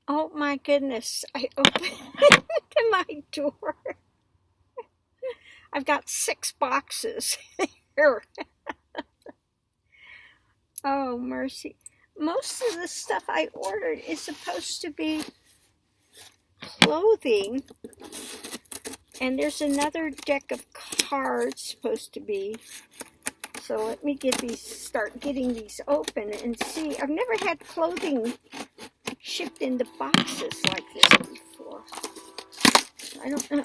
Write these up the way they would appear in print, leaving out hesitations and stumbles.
Oh my goodness, I opened my door. I've got 6 boxes here. Oh, mercy. Most of the stuff I ordered is supposed to be clothing, and there's another deck of cards supposed to be. So let me start getting these open and see. I've never had clothing shipped into boxes like this before. I don't know.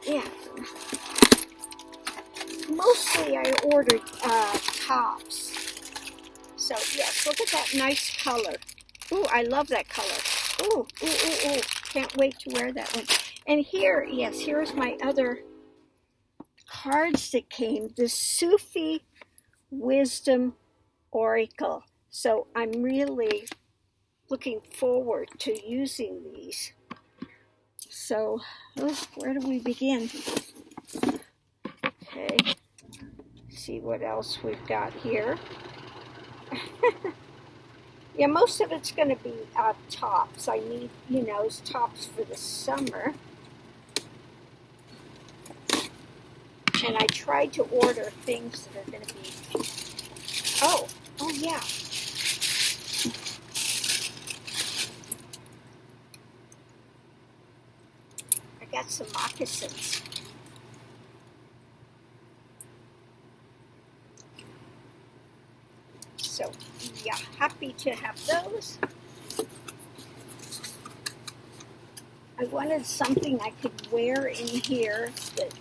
Yeah. Mostly I ordered tops. So yes, look at that nice color. Ooh, I love that color. Ooh, ooh, ooh, ooh. Can't wait to wear that one. And here, yes, here's my other cards that came. The Starseed-Wisdom Oracle. So I'm really looking forward to using these. So, where do we begin? Okay, see what else we've got here. Yeah, most of it's going to be tops. I need, tops for the summer. And I tried to order things that are going to be, oh yeah. I got some moccasins. So, yeah, happy to have those. I wanted something I could wear in here that,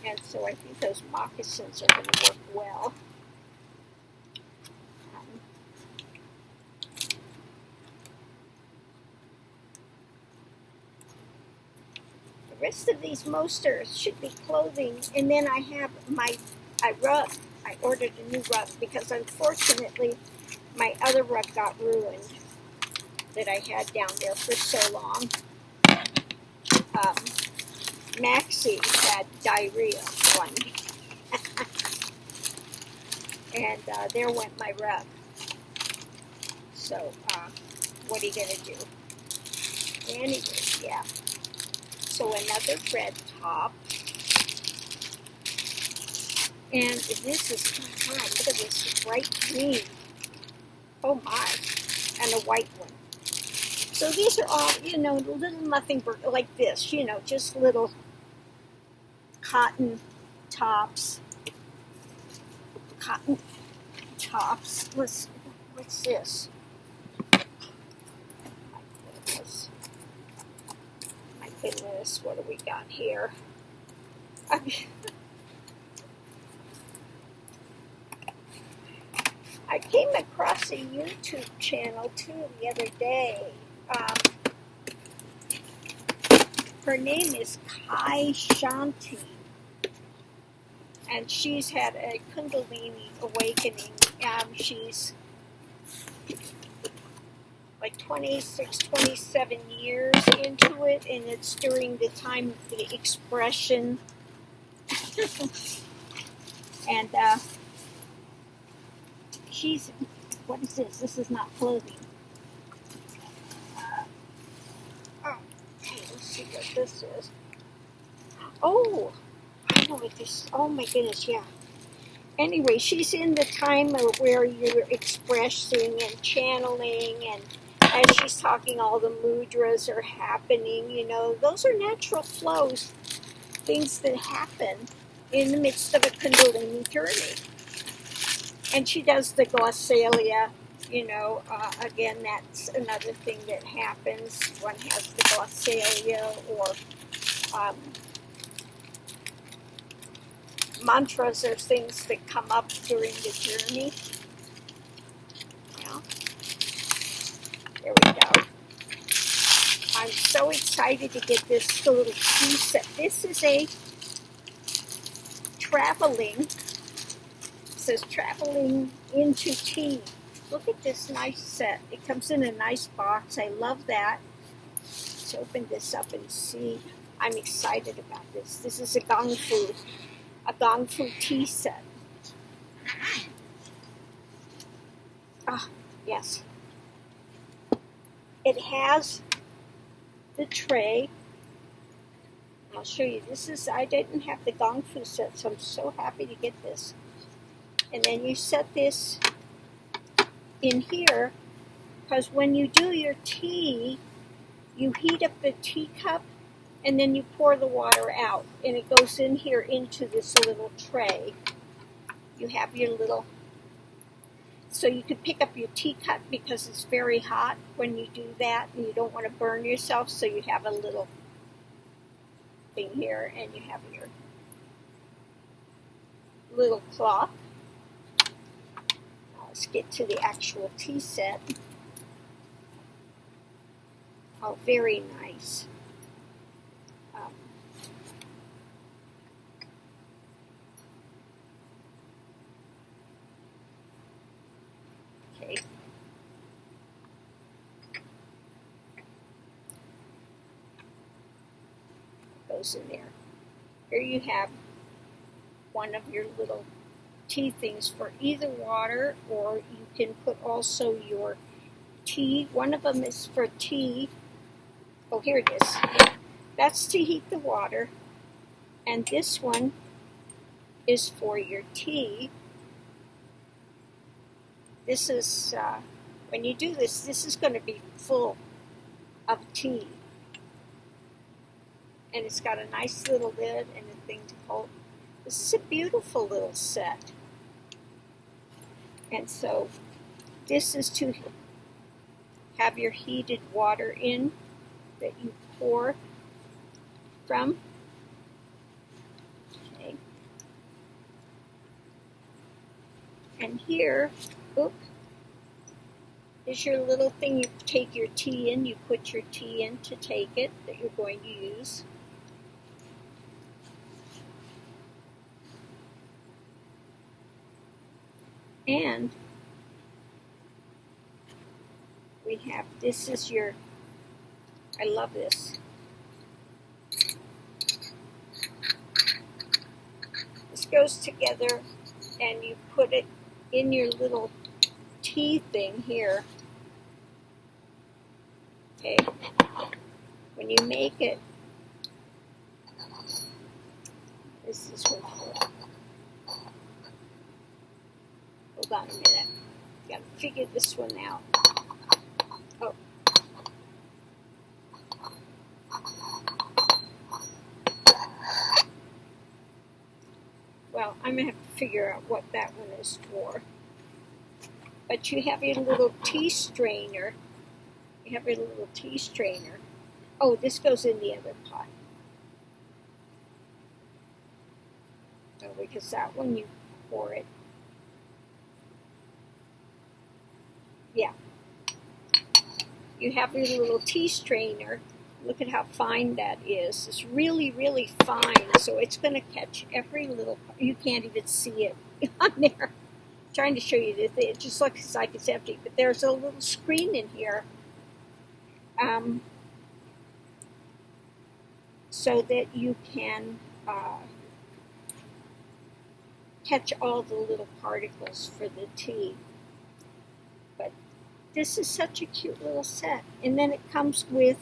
and so I think those moccasins are going to work well. The rest of these mosters should be clothing, and then I have my rug. I ordered a new rug because unfortunately my other rug got ruined that I had down there for so long. Maxie had diarrhea one and there went my rug. So what are you going to do? Anyway, yeah. So another red top. And this is, look at this bright green. Oh my. And a white one. So these are all, little nothing like this, just little cotton tops. Cotton tops. What's this? My goodness, what do we got here? I came across a YouTube channel too the other day. Her name is Kai Shanti, and she's had a Kundalini awakening. She's like 26, 27 years into it, and it's during the time of the expression. And she's, what is this? This is not clothing. Okay, let's see what this is. Oh, I know what this, oh my goodness, yeah. Anyway, she's in the time where you're expressing and channeling, and as she's talking, all the mudras are happening. Those are natural flows, things that happen in the midst of a Kundalini journey. And she does the glossalia, again, that's another thing that happens. One has the glossalia, or mantras are things that come up during the journey. Yeah. There we go. I'm so excited to get this little tea set. This is a traveling, it says traveling into tea. Look at this nice set. It comes in a nice box. I love that. Let's open this up and see. I'm excited about this. This is a Ganga tea set. Yes. It has the tray. I'll show you. I didn't have the Gong Fu set, so I'm so happy to get this. And then you set this in here, because when you do your tea, you heat up the teacup, and then you pour the water out, and it goes in here into this little tray. You have your little, so you can pick up your teacup because it's very hot when you do that, and you don't want to burn yourself, so you have a little thing here, and you have your little cloth. Let's get to the actual tea set. Oh, very nice. Okay. Goes in there. Here you have one of your little tea things for either water, or you can put also your tea. One of them is for tea. Oh, here it is. That's to heat the water. And this one is for your tea. This is, when you do this, this is going to be full of tea. And it's got a nice little lid and a thing to hold. This is a beautiful little set. And so this is to have your heated water in that you pour from. Okay. And here, is your little thing. You take your tea in, you put your tea in to take it that you're going to use. And we have, this is your, I love this. This goes together and you put it in your little tea thing here. Okay. When you make it, this is what, hold on a minute. Gotta figure this one out. Oh. Well, I'm going to have to figure out what that one is for. But you have your little tea strainer. You have your little tea strainer. Oh, this goes in the other pot. Oh, because that one you pour it. Yeah. You have your little tea strainer. Look at how fine that is. It's really, really fine. So it's going to catch every little, you can't even see it on there. I'm trying to show you this. It just looks like it's empty. But there's a little screen in here. So that you can catch all the little particles for the tea. But this is such a cute little set. And then it comes with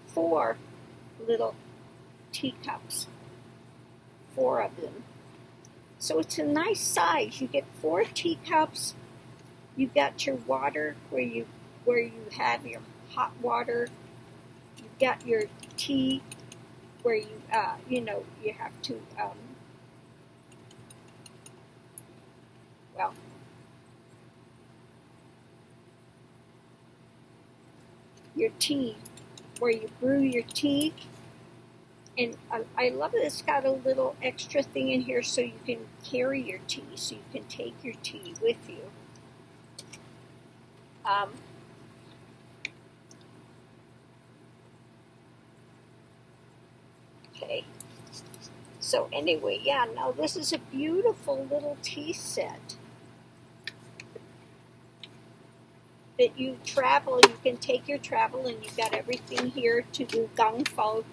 4 little teacups. 4 of them. So it's a nice size. You get 4 teacups. You got your water where you have your hot water. You got your tea where you you have to your tea where you brew your tea. And I love that it's got a little extra thing in here so you can carry your tea, so you can take your tea with you. Okay. So anyway, yeah, now this is a beautiful little tea set that you can take your travel, and you've got everything here to do Gong Fu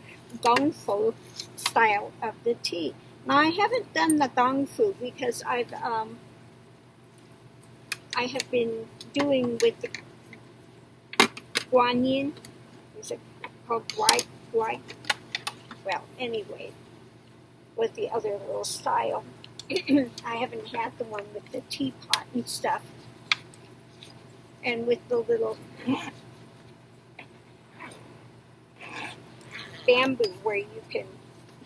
style of the tea. Now I haven't done the Gong Fu because I've I have been doing with the guanyin. Is it called white? Well, anyway, with the other little style. I haven't had the one with the teapot and stuff. And with the little bamboo where you can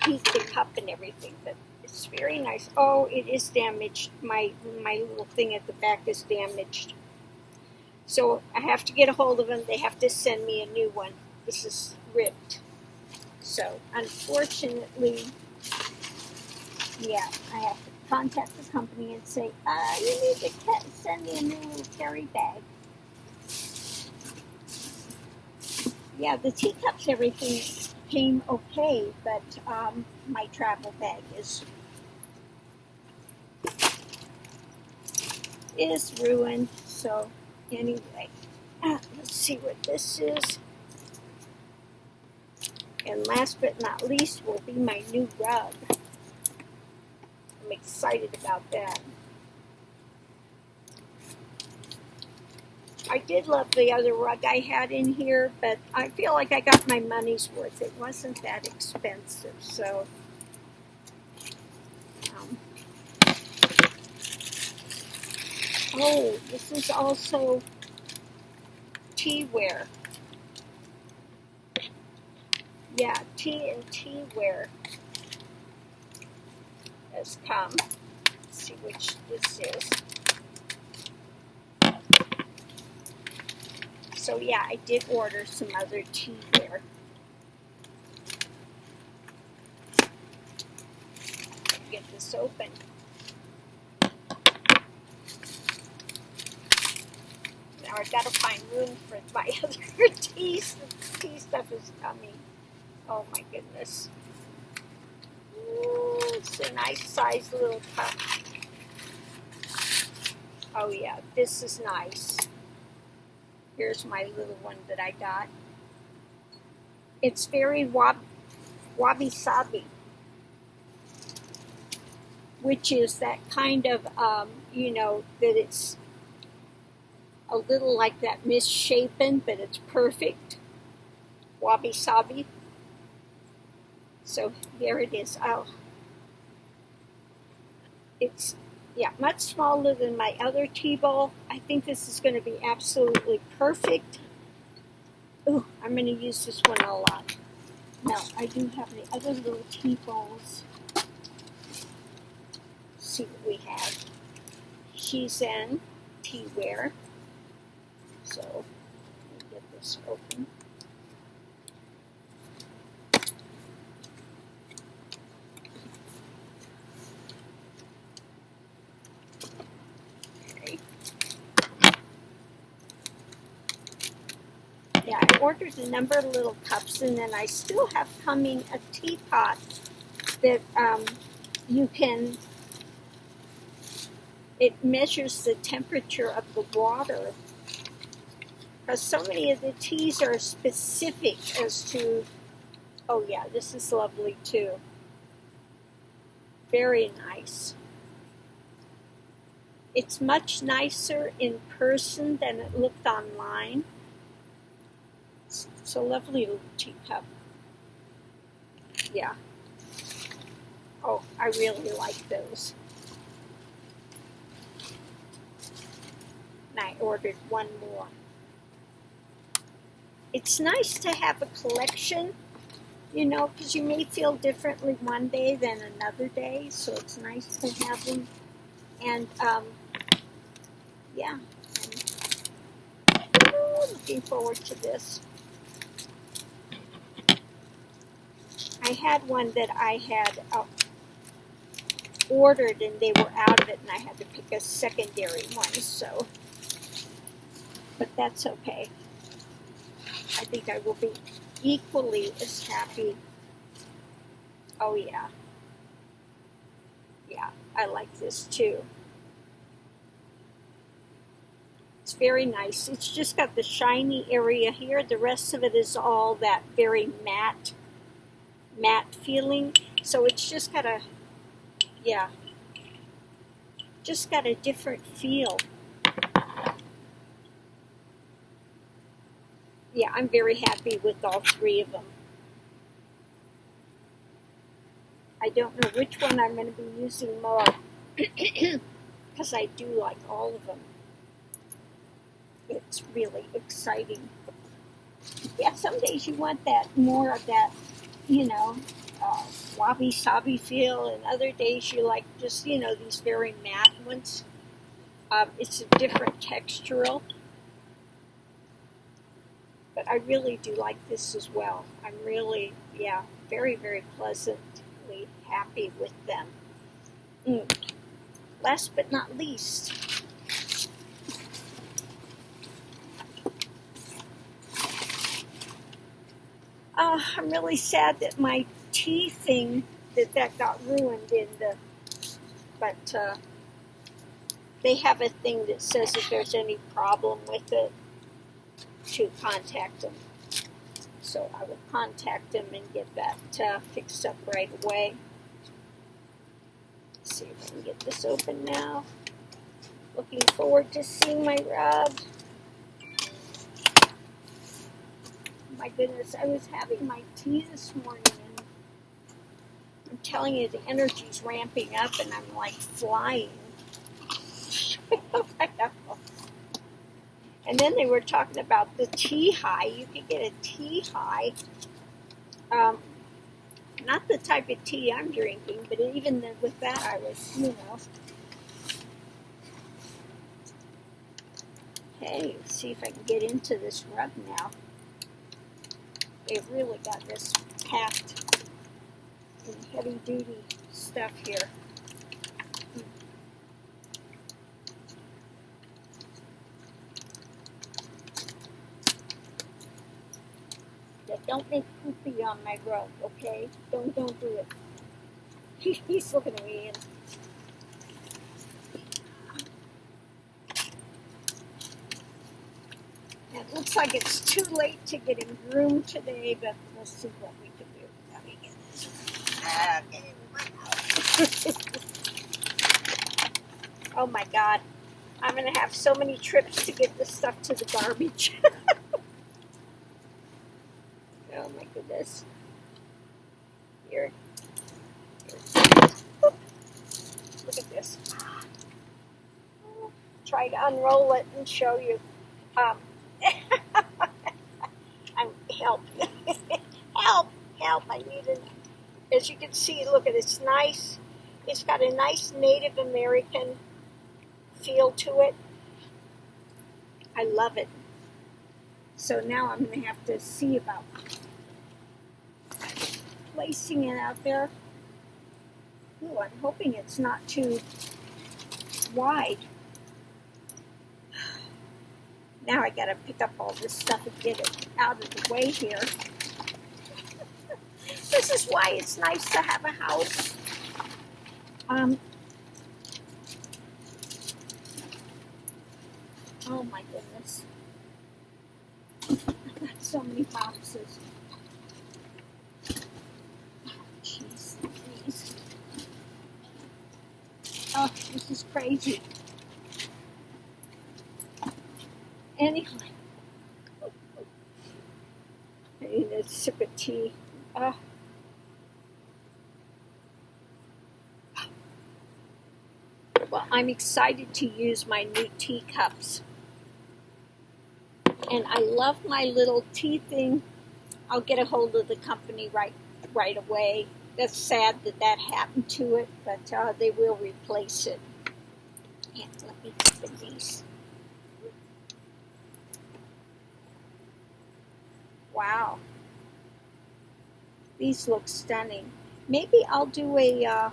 heat the cup and everything. But it's very nice. Oh, it is damaged. My little thing at the back is damaged. So I have to get a hold of them. They have to send me a new one. This is ripped. So unfortunately, yeah, I have to contact the company and say, you need to send me a new little carry bag. Yeah, the teacups, everything came okay, but my travel bag is ruined. So anyway, let's see what this is. And last but not least will be my new rug. I'm excited about that. I did love the other rug I had in here, but I feel like I got my money's worth. It wasn't that expensive, so oh, this is also teaware. Yeah, tea and teaware has come. Let's see which this is. So yeah, I did order some other teaware. Get this open. Now I've got to find room for my other teas. The tea stuff is coming. Oh my goodness. Ooh, it's a nice sized little cup. Oh yeah, this is nice. Here's my little one that I got. It's very wabi-sabi, which is that kind of, that it's a little like that misshapen, but it's perfect. Wabi-sabi. So here it is. Oh, it's, yeah, much smaller than my other tea bowl. I think this is going to be absolutely perfect. Ooh, I'm going to use this one a lot. Now, I do have the other little tea bowls. Let's see what we have. Shizen teaware. So, let me get this open. Yeah, I ordered a number of little cups, and then I still have coming a teapot that it measures the temperature of the water. Because so many of the teas are specific as to, oh yeah, this is lovely too. Very nice. It's much nicer in person than it looked online. It's a lovely little teacup. Yeah. Oh, I really like those. And I ordered one more. It's nice to have a collection, because you may feel differently one day than another day, so it's nice to have them. And, yeah. I'm looking forward to this. I had one that I had ordered, and they were out of it, and I had to pick a secondary one, so. But that's okay. I think I will be equally as happy. Oh, yeah. Yeah, I like this too. It's very nice. It's just got the shiny area here. The rest of it is all that very matte feeling. So it's just got a, yeah, just got a different feel. yeah, I'm very happy with all three of them. I don't know which one I'm going to be using more because I do like all of them. It's really exciting. Yeah, some days you want that more of that, wabi-sabi feel, and other days you like just, these very matte ones. It's a different textural, but I really do like this as well. I'm really, very, very pleasantly happy with them. Last but not least, I'm really sad that my tea thing, that got ruined but they have a thing that says if there's any problem with it, to contact them. So I will contact them and get that fixed up right away. Let's see if I can get this open now. Looking forward to seeing my rub. My goodness, I was having my tea this morning, and I'm telling you, the energy's ramping up, and I'm like flying. And then they were talking about the tea high. You could get a tea high. Not the type of tea I'm drinking, but even with that, I was, Okay, let's see if I can get into this rub now. They've really got this packed in heavy-duty stuff here. Don't make poopy on my rug, okay? Don't do it. He's looking at me and it looks like it's too late to get him groomed today, but we'll see what we can do. Let me get this. Oh my God. I'm going to have so many trips to get this stuff to the garbage. Oh my goodness. Here. Look at this. Try to unroll it and show you. Help. Help. I need it. As you can see, look at it. It's nice. It's got a nice Native American feel to it. I love it. So now I'm going to have to see about placing it out there. Ooh, I'm hoping it's not too wide. Now I got to pick up all this stuff and get it out of the way here. This is why it's nice to have a house. Oh my goodness. I've got so many boxes. Jeez, please. Oh, this is crazy. Anyway. I need a sip of tea. Well, I'm excited to use my new teacups. And I love my little tea thing. I'll get a hold of the company right away. That's sad that happened to it, but they will replace it. And let me open these. Wow. These look stunning. Maybe I'll do a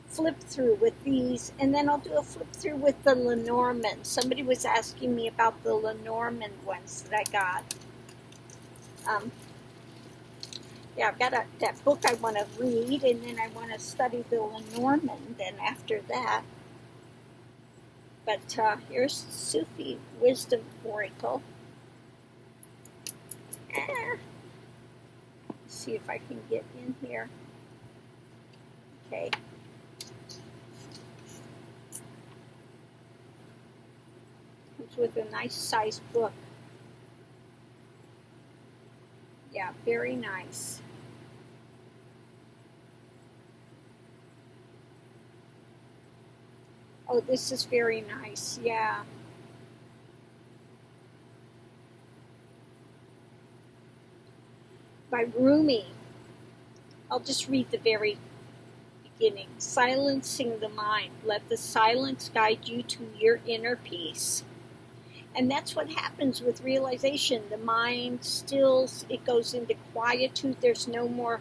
flip through with these, and then I'll do a flip through with the Lenormand. Somebody was asking me about the Lenormand ones that I got. Yeah, I've got that book I want to read, and then I want to study the Lenormand, and after that. But here's Starseed-Wisdom Oracle. Let's see if I can get in here. Okay. Comes with a nice sized book. Yeah, very nice. Oh, this is very nice. Yeah. By Rumi. I'll just read the very beginning. Silencing the mind. Let the silence guide you to your inner peace. And that's what happens with realization. The mind stills, it goes into quietude. There's no more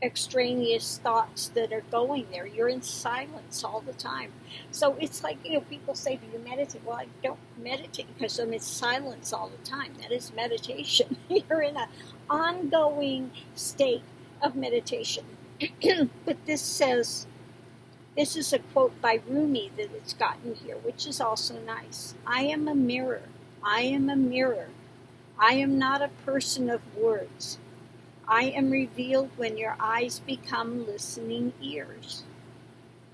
extraneous thoughts that are going there. You're in silence all the time. So it's like, people say, do you meditate? Well, I don't meditate because I'm in silence all the time. That is meditation. You're in an ongoing state of meditation. But this is a quote by Rumi that it's gotten here, which is also nice. I am a mirror. I am a mirror. I am not a person of words. I am revealed when your eyes become listening ears.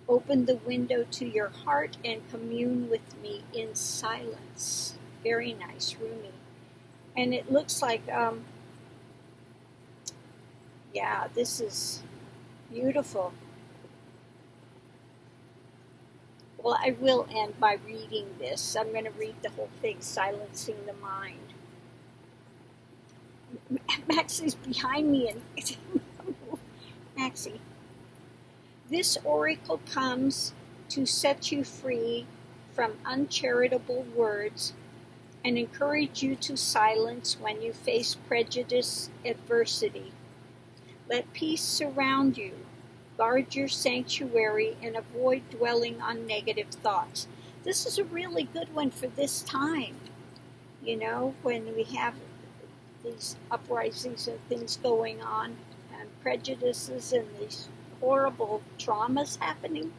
Open the window to your heart and commune with me in silence. Very nice, Rumi. And it looks like, this is beautiful. Well, I will end by reading this. I'm going to read the whole thing, Silencing the Mind. Maxie's behind me, and Maxie. This oracle comes to set you free from uncharitable words and encourage you to silence when you face prejudice, adversity. Let peace surround you. Guard your sanctuary and avoid dwelling on negative thoughts. This is a really good one for this time. When we have these uprisings and things going on and prejudices and these horrible traumas happening.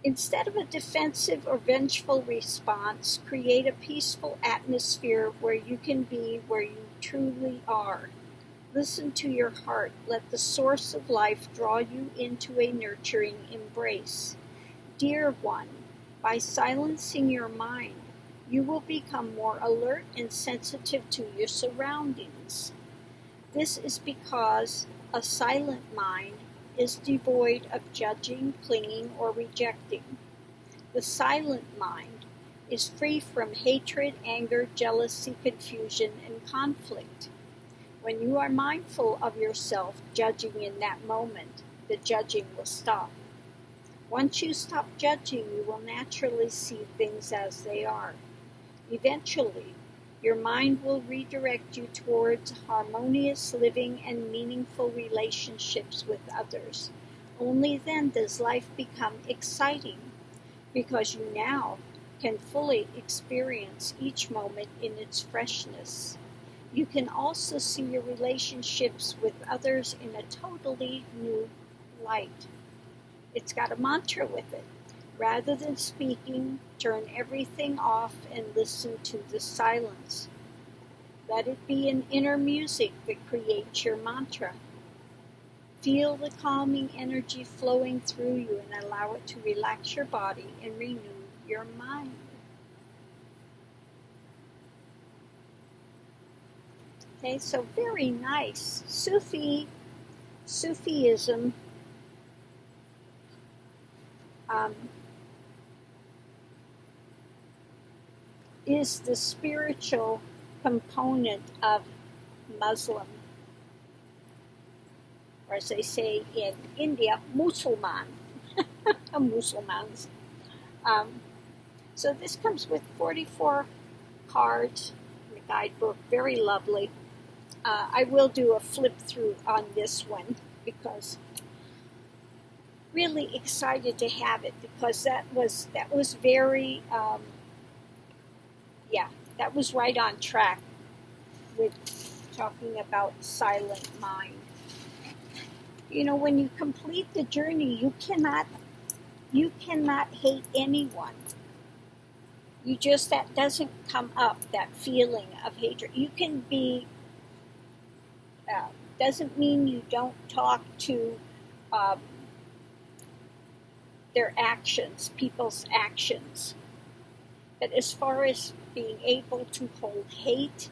Instead of a defensive or vengeful response, create a peaceful atmosphere where you can be where you truly are. Listen to your heart. Let the source of life draw you into a nurturing embrace. Dear one, by silencing your mind, you will become more alert and sensitive to your surroundings. This is because a silent mind is devoid of judging, clinging, or rejecting. The silent mind is free from hatred, anger, jealousy, confusion, and conflict. When you are mindful of yourself judging in that moment, the judging will stop. Once you stop judging, you will naturally see things as they are. Eventually, your mind will redirect you towards harmonious living and meaningful relationships with others. Only then does life become exciting, because you now can fully experience each moment in its freshness. You can also see your relationships with others in a totally new light. It's got a mantra with it. Rather than speaking, turn everything off and listen to the silence. Let it be an inner music that creates your mantra. Feel the calming energy flowing through you and allow it to relax your body and renew your mind. Okay, so very nice. Sufism is the spiritual component of Muslim, or as they say in India, Musulman, Musulmans. So this comes with 44 cards in the guidebook, very lovely. I will do a flip through on this one because really excited to have it, because that was very that was right on track with talking about silent mind. When you complete the journey, you cannot hate anyone. That doesn't come up, that feeling of hatred. You can be, doesn't mean you don't talk to their actions, people's actions. But as far as being able to hold hate,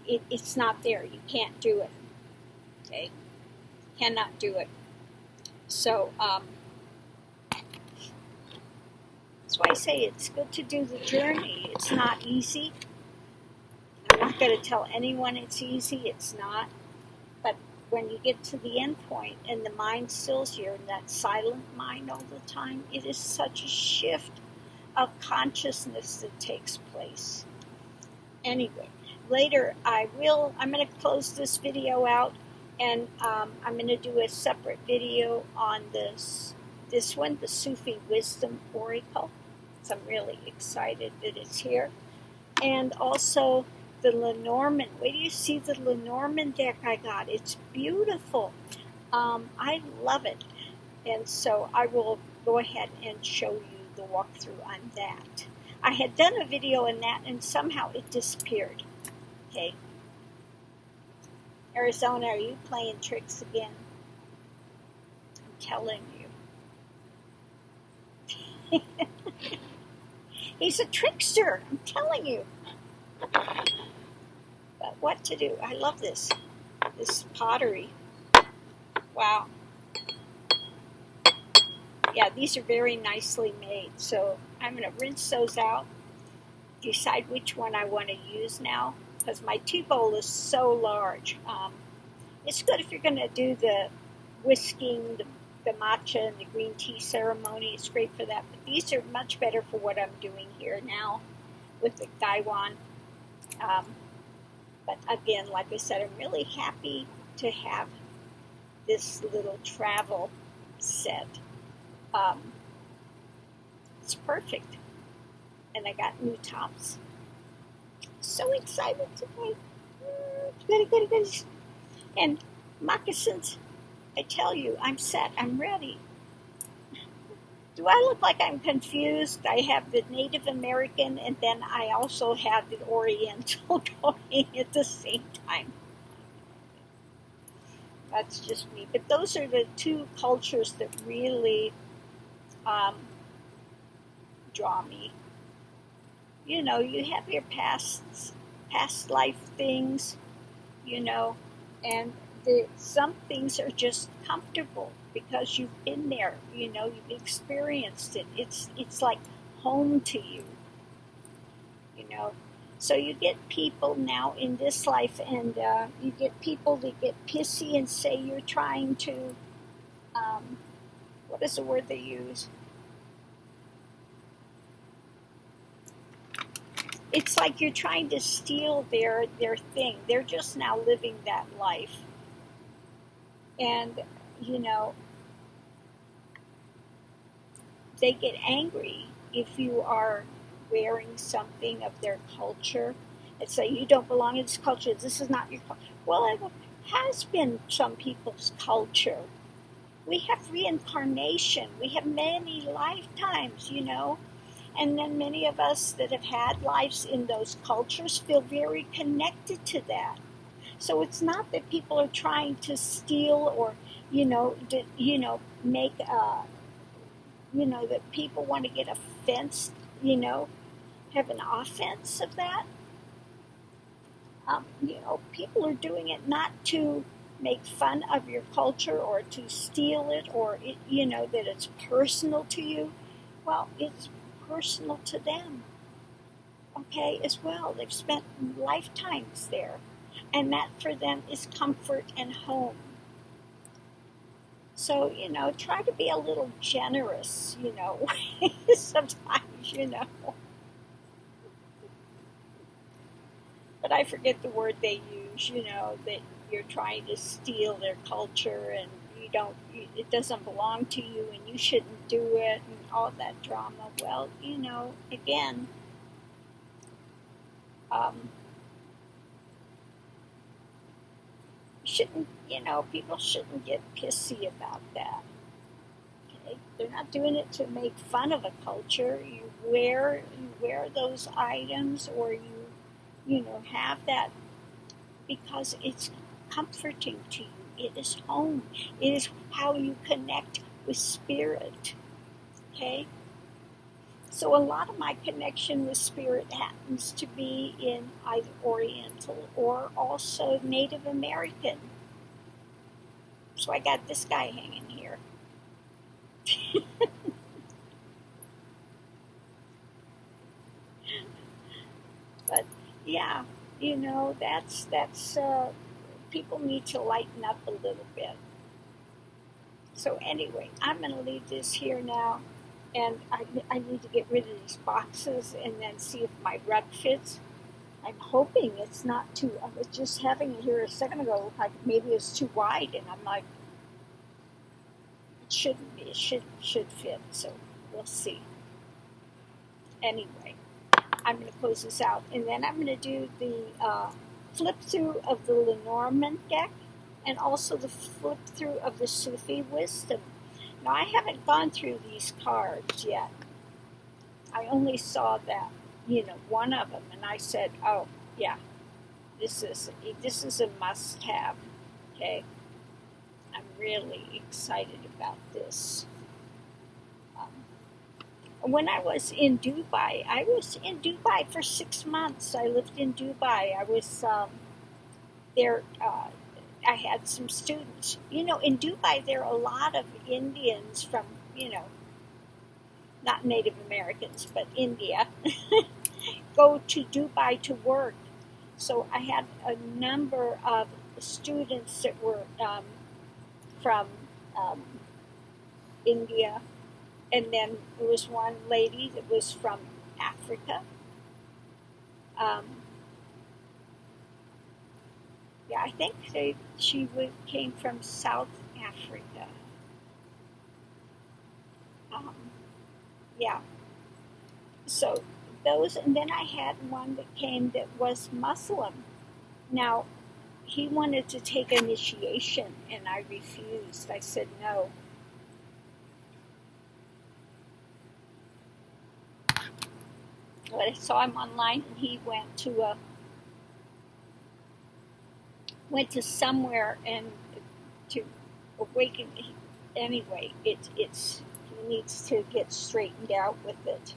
it's not there. You can't do it. Okay? Cannot do it. So, that's why I say it's good to do the journey. It's not easy. I'm not going to tell anyone it's easy. It's not. But when you get to the end point and the mind still's here, and that silent mind all the time, it is such a shift of consciousness that takes place. Anyway, later I'm going to close this video out, and I'm going to do a separate video on this one, the Sufi-Wisdom Oracle. So I'm really excited that it's here. And also the Lenormand. Wait till you see the Lenormand deck I got. It's beautiful. I love it. And so I will go ahead and show you the walkthrough on that. I had done a video on that, and somehow it disappeared. Okay. Arizona, are you playing tricks again? I'm telling you. He's a trickster, I'm telling you. But what to do? I love this pottery. Wow. Yeah, these are very nicely made. So I'm going to rinse those out, decide which one I want to use now, because my tea bowl is so large. It's good if you're going to do the whisking, the matcha and the green tea ceremony. It's great for that. But these are much better for what I'm doing here now with the Gaiwan. But again, like I said, I'm really happy to have this little travel set. It's perfect. And I got new tops. So excited today. Goody. And moccasins, I tell you, I'm set. I'm ready. Do I look like I'm confused? I have the Native American, and then I also have the Oriental going at the same time. That's just me. But those are the two cultures that really draw me. You know, you have your past life things, you know, and some things are just comfortable because you've been there, you know, you've experienced it. It's like home to you, you know. So you get people now in this life, and you get people that get pissy and say you're trying to, what is the word they use? It's like you're trying to steal their thing. They're just now living that life. And, you know, they get angry if you are wearing something of their culture and say, you don't belong in this culture, this is not your culture. Well, it has been some people's culture. We have reincarnation. We have many lifetimes, you know. And then many of us that have had lives in those cultures feel very connected to that. So it's not that people are trying to steal or, make, that people want to get offense, have an offense of that. People are doing it not to make fun of your culture or to steal it or, that it's personal to you. Well, it's personal to them, okay, as well. They've spent lifetimes there, and that for them is comfort and home. So, try to be a little generous, sometimes, But I forget the word they use, that you're trying to steal their culture and it doesn't belong to you and you shouldn't do it and all that drama. Well, again, people shouldn't get pissy about that. Okay? They're not doing it to make fun of a culture. You wear those items or you have that because it's comforting to you. It is home. It is how you connect with spirit. Okay? So a lot of my connection with spirit happens to be in either Oriental or also Native American. So I got this guy hanging here. But yeah, that's people need to lighten up a little bit. So anyway, I'm going to leave this here now, and I need to get rid of these boxes and then see if my rug fits. I'm hoping it's not too. I was just having it here a second ago. Like maybe it's too wide, and I'm like, it shouldn't be. It should fit. So we'll see. Anyway, I'm going to close this out, and then I'm going to do the flip through of the Lenormand deck, and also the flip through of the Starseed-Wisdom. Now I haven't gone through these cards yet. I only saw that, one of them, and I said, "Oh, yeah, this is a must-have." Okay, I'm really excited about this. When I was in Dubai, for 6 months. I lived in Dubai. I was there. I had some students. In Dubai, there are a lot of Indians from, not Native Americans, but India, go to Dubai to work. So I had a number of students that were from India, and then there was one lady that was from Africa. Yeah, I think she came from South Africa. Yeah. So those, and then I had one that came that was Muslim. Now, he wanted to take initiation, and I refused. I said no. But I saw him online, and he went to somewhere and to awaken. Anyway, he needs to get straightened out with it.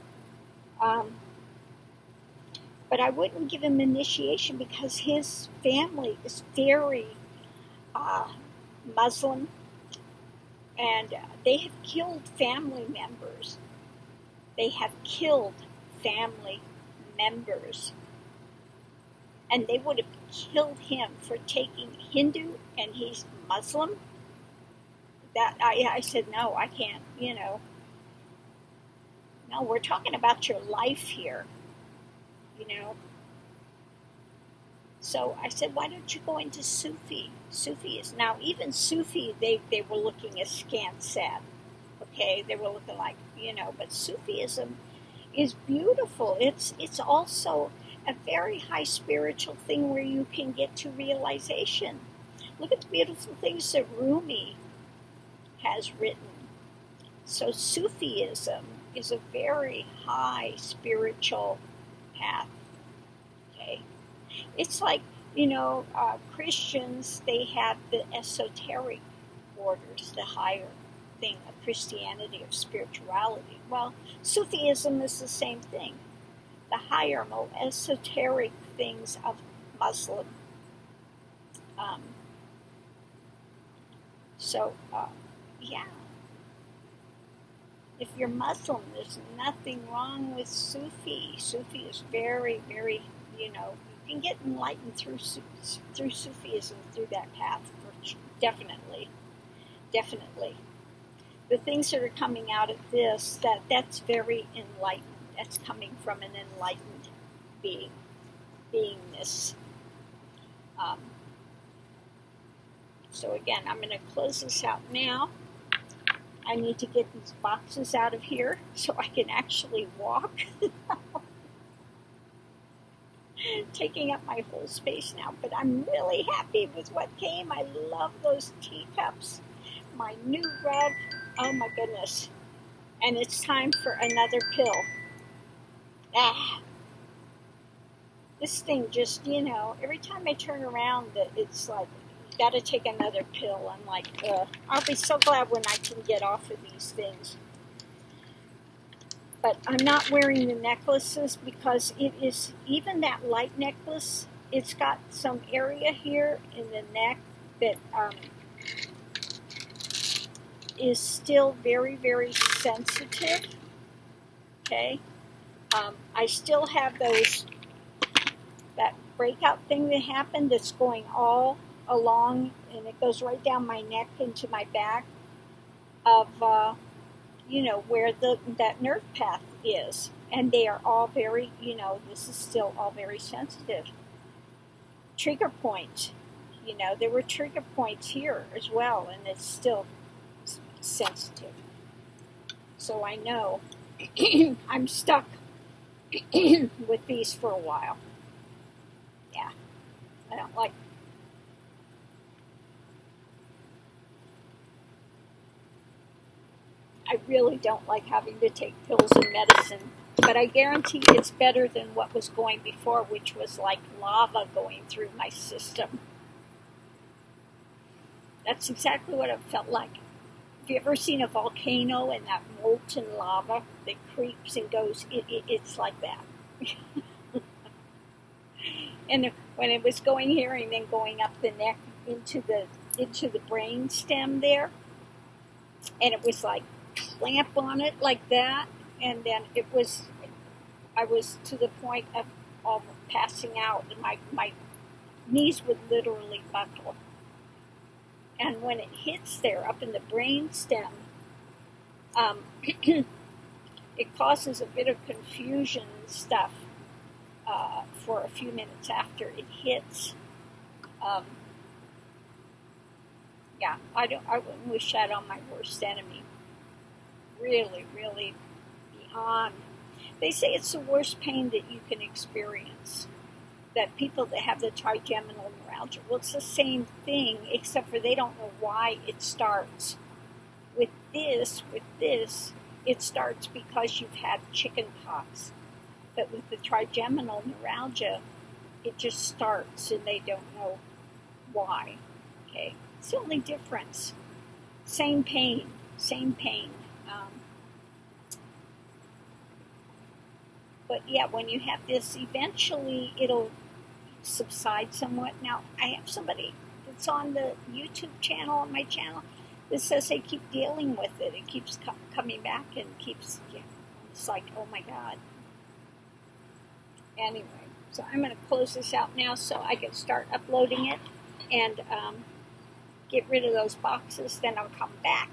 But I wouldn't give him initiation because his family is very Muslim, and they have killed family members. They have killed family members. And they would have killed him for taking Hindu, and he's Muslim. That I said, no, I can't, No, we're talking about your life here, So I said, why don't you go into Sufi? Sufi is now, even Sufi, they were looking askance at. Okay, they were looking like, but Sufism is beautiful. It's also a very high spiritual thing where you can get to realization. Look at the beautiful things that Rumi has written. So Sufism is a very high spiritual path. Okay, it's like Christians. They have the esoteric orders, the higher thing of Christianity, of spirituality. Well, Sufism is the same thing. The higher, more esoteric things of Muslim. Yeah. If you're Muslim, there's nothing wrong with Sufi. Sufi is very, very, you can get enlightened through Sufism, through that path. Definitely. The things that are coming out of this, that's very enlightened. That's coming from an enlightened beingness. So again, I'm going to close this out now. I need to get these boxes out of here so I can actually walk. Taking up my whole space now, but I'm really happy with what came. I love those teacups. My new rug. Oh my goodness. And it's time for another pill. This thing just, every time I turn around, it's like, you got to take another pill. I'm like, I'll be so glad when I can get off of these things. But I'm not wearing the necklaces because it is, even that light necklace, it's got some area here in the neck that is still very, very sensitive. Okay. I still have that breakout thing that happened that's going all along, and it goes right down my neck into my back of, where that nerve path is. And they are all very, this is still all very sensitive. Trigger point, there were trigger points here as well, and it's still sensitive. So I know I'm stuck with these for a while. Yeah, I don't like. I really don't like having to take pills and medicine, but I guarantee it's better than what was going before, which was like lava going through my system. That's exactly what it felt like. Have you ever seen a volcano and that molten lava that creeps and goes? It's like that. And when it was going here and then going up the neck into the brain stem there, and it was like clamp on it like that, and then I was to the point of passing out, and my knees would literally buckle. And when it hits there up in the brain stem, it causes a bit of confusion and stuff for a few minutes after it hits. I wouldn't wish that on my worst enemy. Really, really beyond. They say it's the worst pain that you can experience. That people that have the trigeminal neuralgia, well, it's the same thing, except for they don't know why it starts. With this, it starts because you've had chicken pox. But with the trigeminal neuralgia, it just starts and they don't know why. Okay, it's the only difference. Same pain. But yeah, when you have this, eventually it'll subside somewhat. Now, I have somebody that's on the YouTube channel, on my channel, that says they keep dealing with it. It keeps coming back and keeps, it's like, oh my God. Anyway, so I'm going to close this out now so I can start uploading it and get rid of those boxes. Then I'll come back.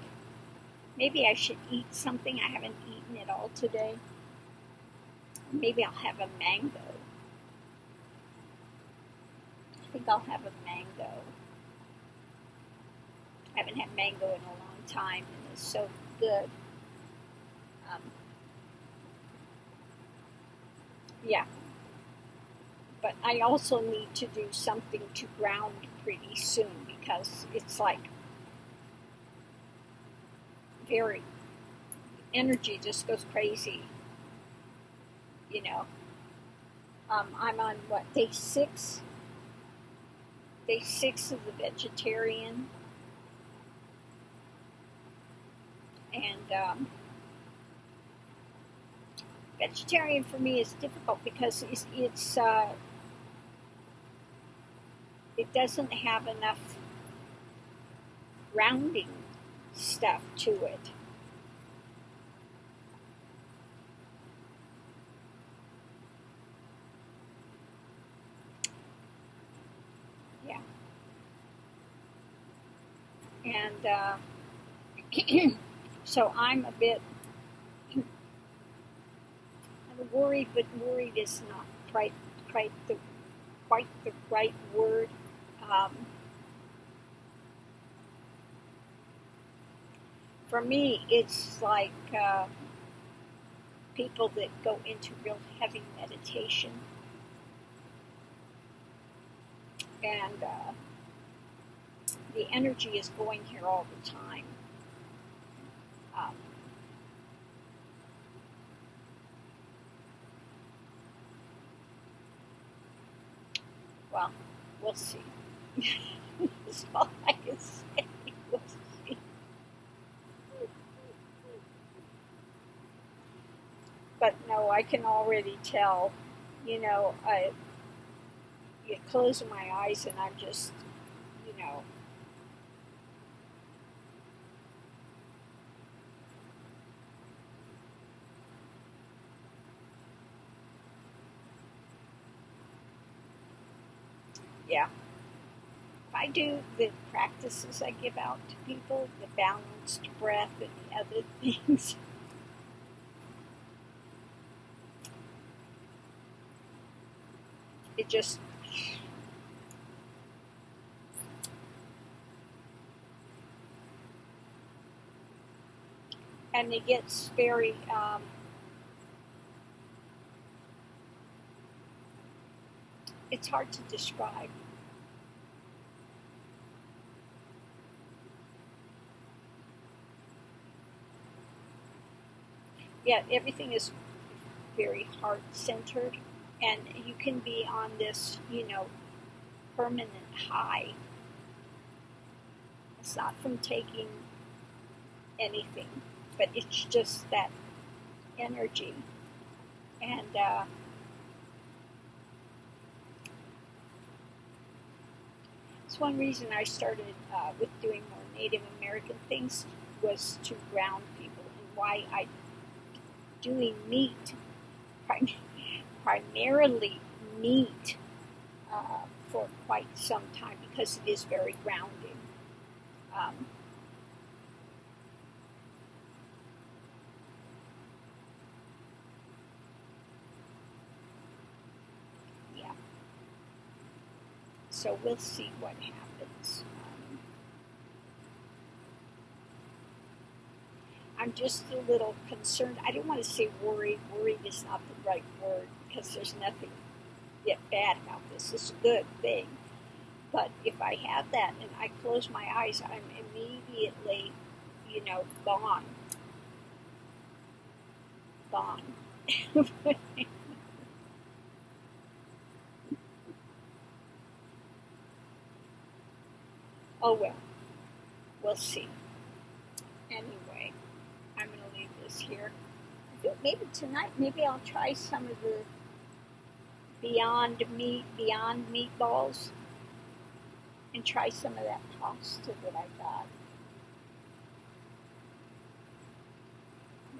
Maybe I should eat something. I haven't eaten it all today. Maybe I'll have a mango. I think I'll have a mango. I haven't had mango in a long time, and it's so good. Yeah. But I also need to do something to ground pretty soon because it's like very, energy just goes crazy. I'm on day 6? Day 6 of the vegetarian. And vegetarian for me is difficult because it doesn't have enough grounding stuff to it. Yeah. And so I'm a bit worried, but worried is not quite the right word. For me, it's like people that go into real heavy meditation, and the energy is going here all the time. Well, we'll see. That's all I can say. We'll see. But no, I can already tell, you close my eyes and I'm just, you know, yeah. If I do the practices I give out to people, the balanced breath and the other things, it just, and it gets very, it's hard to describe. Yeah, everything is very heart-centered, and you can be on this, permanent high. It's not from taking anything, but it's just that energy. And it's one reason I started with doing more Native American things was to ground people, and why I doing meat, primarily meat, for quite some time, because it is very grounding. Yeah. So we'll see what happens. I'm just a little concerned. I don't want to say worried. Worried is not the right word, because there's nothing yet bad about this. It's a good thing. But if I have that and I close my eyes, I'm immediately, gone. Gone. Oh well, we'll see. Anyway, I'm going to leave this here. Maybe tonight, maybe I'll try some of the Beyond meatballs, and try some of that pasta that I got.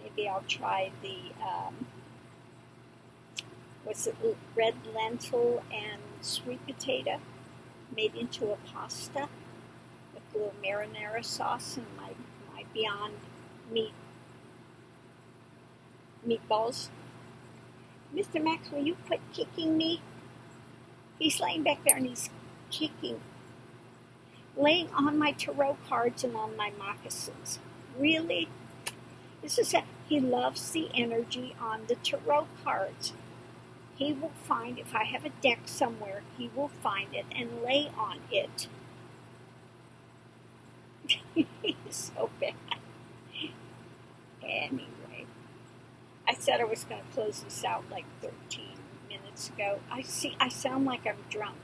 Maybe I'll try the, red lentil and sweet potato made into a pasta with a little marinara sauce and my Beyond meatballs. Mr. Max, will you quit kicking me? He's laying back there and he's kicking, laying on my tarot cards and on my moccasins. Really? He loves the energy on the tarot cards. He will find, if I have a deck somewhere, he will find it and lay on it. He's so bad. Anyway, I said I was going to close this out like 13 minutes ago. I sound like I'm drunk.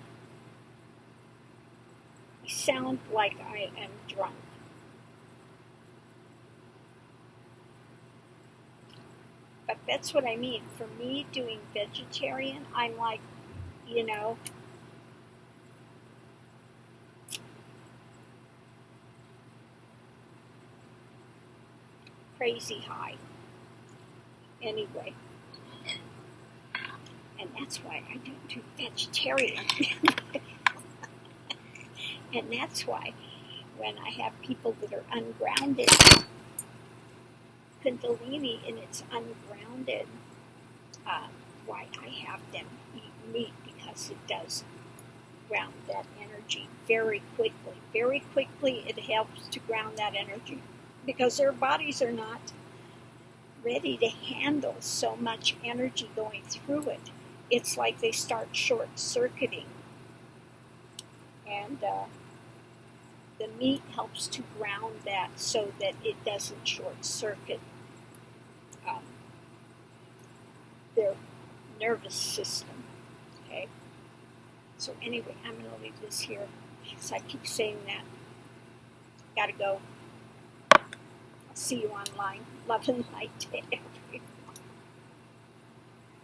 I sound like I am drunk. But that's what I mean. For me, doing vegetarian, I'm like, crazy high. Anyway. And that's why I don't do vegetarian. And that's why when I have people that are ungrounded, Kundalini and it's ungrounded, why I have them eat meat, because it does ground that energy very quickly. Very quickly it helps to ground that energy, because their bodies are not ready to handle so much energy going through it. It's like they start short-circuiting. And the meat helps to ground that so that it doesn't short-circuit their nervous system. Okay? So anyway, I'm going to leave this here, because I keep saying that. Gotta go. I'll see you online. Love and light to everyone.